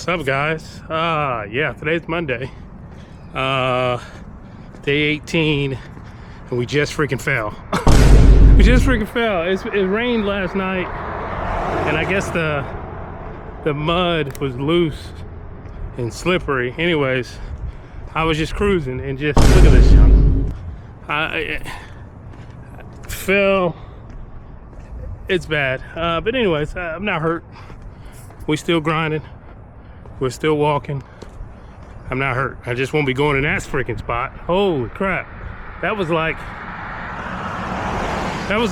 What's up, guys? Yeah, today's Monday, day 18, and we just freaking fell. We just freaking fell. It rained last night, and I guess the mud was loose and slippery. Anyways, I was just cruising and just look at this, young. I fell. It's bad, but anyways, I'm not hurt. We still grinding. We're still walking. I'm not hurt. I just won't be going in that freaking spot. Holy crap. That was the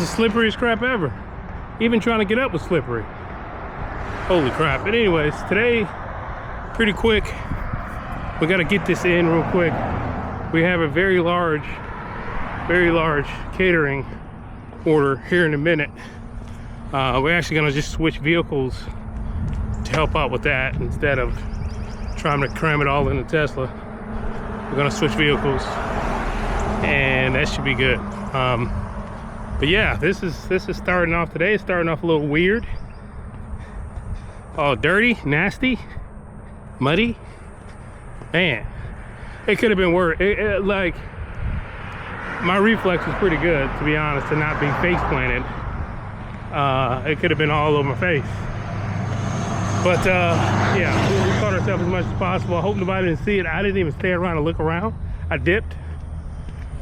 slipperiest crap ever. Even trying to get up was slippery. Holy crap. But anyways, today, pretty quick. We got to get this in real quick. We have a very large catering order here in a minute. We're actually gonna just switch vehicles to help out with that instead of trying to cram it all in the Tesla. We're gonna switch vehicles, and that should be good. But yeah, this is starting off today. It's starting off a little weird. Oh, dirty, nasty, muddy. Man, it could have been worse. Like, my reflex was pretty good, to be honest, to not be face planted. It could have been all over my face. But yeah, we caught ourselves as much as possible. I hope nobody didn't see it. I didn't even stay around and look around. I dipped.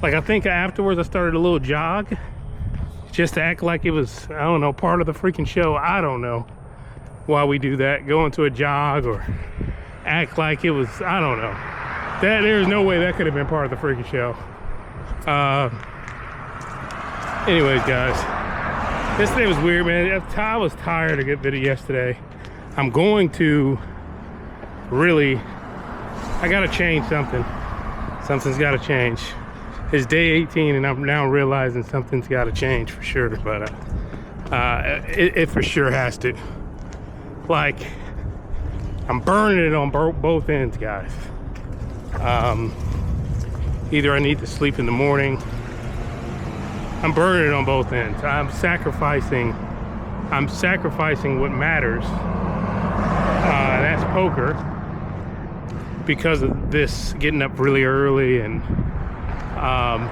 Like, I think afterwards I started a little jog just to act like it was, I don't know, part of the freaking show. I don't know why we do that. Go into a jog or act like it was, I don't know. There's no way that could have been part of the freaking show. Anyways, guys, yesterday was weird, man. I was tired of getting video yesterday. I'm going to really, I gotta change something. Something's gotta change. It's day 18 and I'm now realizing something's gotta change for sure, but it for sure has to. Like, I'm burning it on both ends, guys. Either I need to sleep in the morning. I'm burning it on both ends. I'm sacrificing what matters. That's poker, because of this getting up really early, and I'm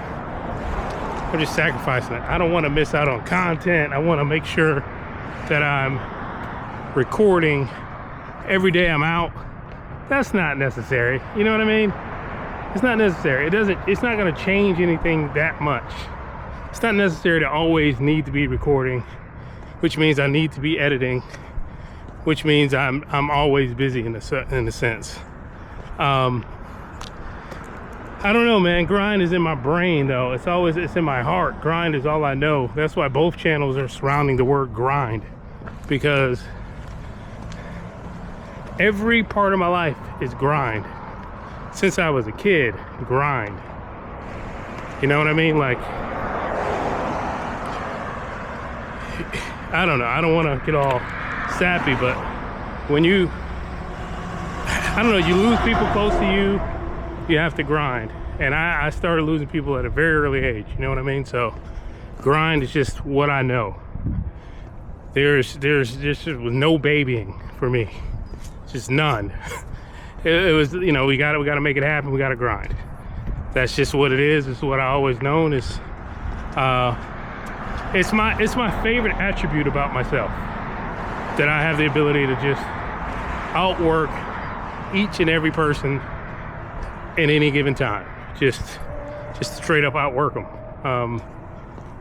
just sacrificing it. I don't want to miss out on content. I want to make sure that I'm recording every day I'm out. That's not necessary. You know what I mean? It's not necessary. It's not going to change anything that much. It's not necessary to always need to be recording, which means I need to be editing, which means I'm always busy in a sense. I don't know, man. Grind is in my brain, though. It's in my heart. Grind is all I know. That's why both channels are surrounding the word grind, because every part of my life is grind. Since I was a kid, grind. You know what I mean? Like, I don't know. I don't want to get all sappy, but when you, I don't know, you lose people close to you, you have to grind. And I started losing people at a very early age. You know what I mean? So grind is just what I know. There's just no babying for me. Just none. It was, you know, we gotta make it happen. We gotta grind. That's just what it is. It's what I always known. It's my favorite attribute about myself, that I have the ability to just outwork each and every person in any given time. Just straight up outwork them.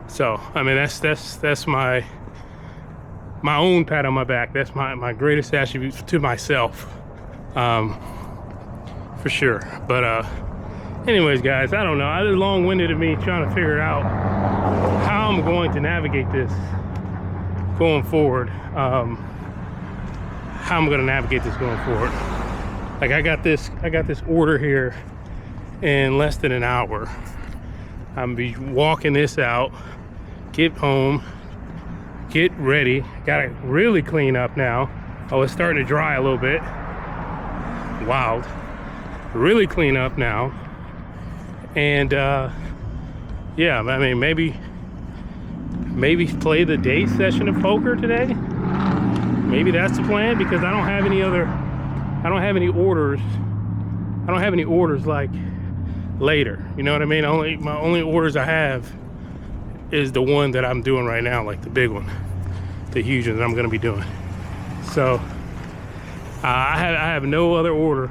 So I mean, that's my own pat on my back. That's my greatest attribute to myself, for sure. But anyways, guys, I don't know. I was long-winded of me trying to figure out how I'm going to navigate this going forward. How I'm going to navigate this going forward. Like, I got this order here in less than an hour. I'm be walking this out, get home, get ready. Gotta really clean up now. Oh, it's starting to dry a little bit. Wild. Really clean up now. And yeah, I mean, maybe play the day session of poker today. Maybe that's the plan, because I don't have any other I don't have any orders. I don't have any orders like later. You know what I mean? My only orders I have is the one that I'm doing right now, like the big one, the huge one that I'm gonna be doing. So I have no other order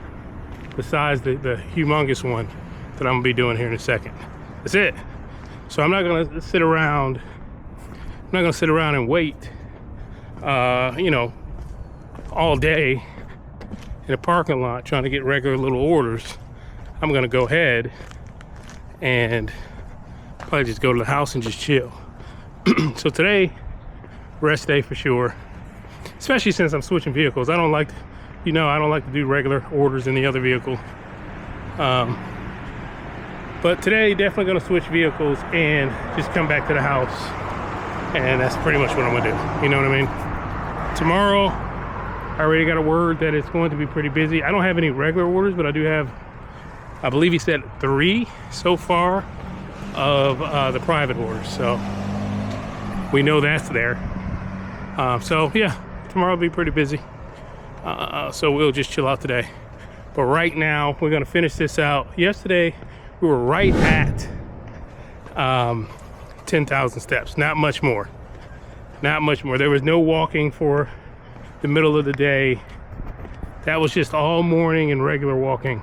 besides the humongous one that I'm gonna be doing here in a second. That's it. So I'm not gonna sit around. I'm not gonna sit around and wait, you know, all day in a parking lot trying to get regular little orders. I'm gonna go ahead and probably just go to the house and just chill. So today, rest day for sure. Especially since I'm switching vehicles. I don't like, you know, I don't like to do regular orders in the other vehicle. But today, definitely gonna switch vehicles and just come back to the house. And that's pretty much what I'm gonna do. You know what I mean? Tomorrow, I already got a word that it's going to be pretty busy. I don't have any regular orders, but I do have, I believe he said 3 so far of the private orders. So we know that's there. So yeah, tomorrow will be pretty busy. So we'll just chill out today. But right now, we're gonna finish this out. Yesterday, we were right at 10,000 steps, not much more. Not much more. There was no walking for the middle of the day. That was just all morning and regular walking.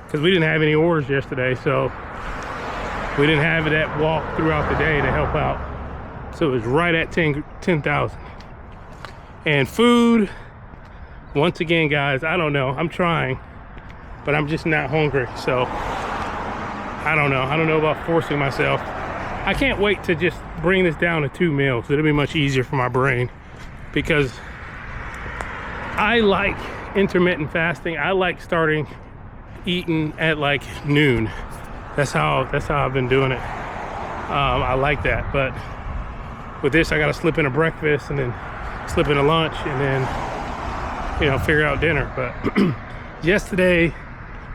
Because we didn't have any orders yesterday, so we didn't have that walk throughout the day to help out. So it was right at 10,000. And food, once again, guys, I don't know. I'm trying, but I'm just not hungry. So I don't know. I don't know about forcing myself. I can't wait to just bring this down to 2 meals. It'll be much easier for my brain because I like intermittent fasting. I like starting eating at like noon. That's how I've been doing it. I like that, but with this, I got to slip in a breakfast and then slip in a lunch and then, you know, figure out dinner. But yesterday,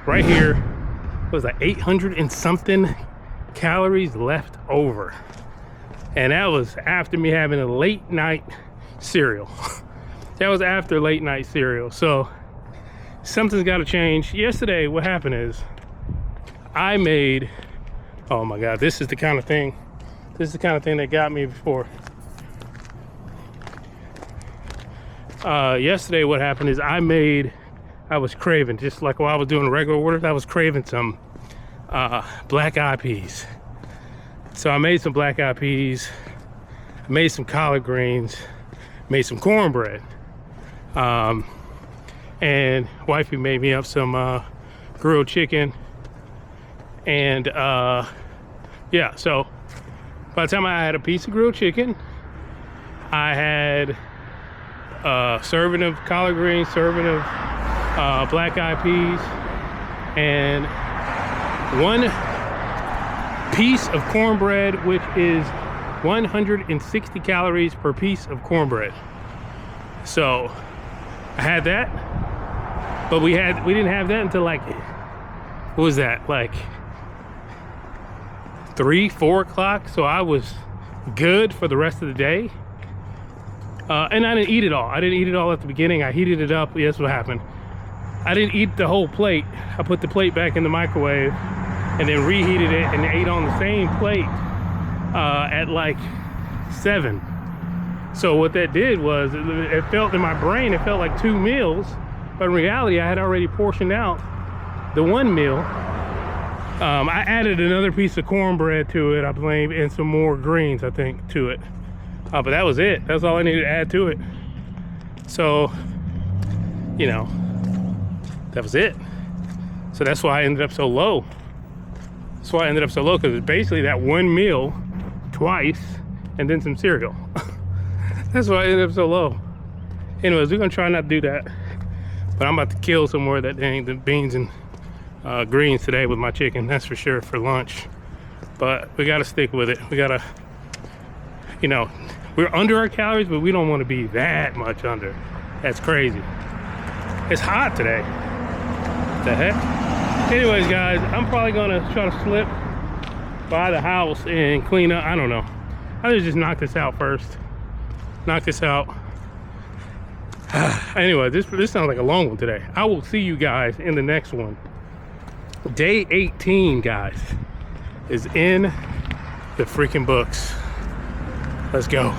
right here, was like 800 and something calories left over, and that was after me having a late night cereal. That was after late night cereal. So something's got to change. Yesterday, what happened is I made, oh my god, this is the kind of thing that got me before. Yesterday what happened is I was craving, just like while I was doing regular orders, I was craving some black eyed peas. So I made some black eyed peas, I made some collard greens, made some cornbread, and wifey made me up some grilled chicken. And yeah, so by the time I had a piece of grilled chicken, I had a serving of collard greens, serving of black eyed peas, and 1 piece of cornbread, which is 160 calories per piece of cornbread. So I had that, but we didn't have that until like, what was that, like 3-4 o'clock? So I was good for the rest of the day. And I didn't eat it all. I didn't eat it all at the beginning. I heated it up. Yes, what happened. I didn't eat the whole plate. I put the plate back in the microwave and then reheated it and ate on the same plate at like 7. So what that did was, it felt in my brain, it felt like 2 meals, but in reality, I had already portioned out the 1 meal. I added another piece of cornbread to it, I believe, and some more greens, I think, to it. But that was it. That's all I needed to add to it. So, you know, that was it. So that's why I ended up so low. That's why I ended up so low, because it's basically that 1 meal twice and then some cereal. That's why I ended up so low. Anyways, we're gonna try not to do that. But I'm about to kill some more of that dang the beans and greens today with my chicken, that's for sure, for lunch. But we gotta stick with it. We gotta, you know, we're under our calories, but we don't want to be that much under. That's crazy. It's hot today. What the heck? Anyways, guys, I'm probably gonna try to slip by the house and clean up. I don't know. I just knock this out first. Knock this out. Anyway, this sounds like a long one today. I will see you guys in the next one. Day 18, guys, is in the freaking books. Let's go.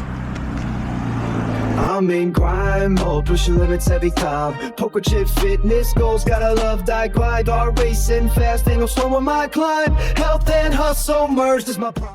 I'm in grind mode, pushing limits every time. Poker chip fitness goals, gotta love that grind. Are racing fast, ain't no slow on my climb. Health and hustle merged is my prime.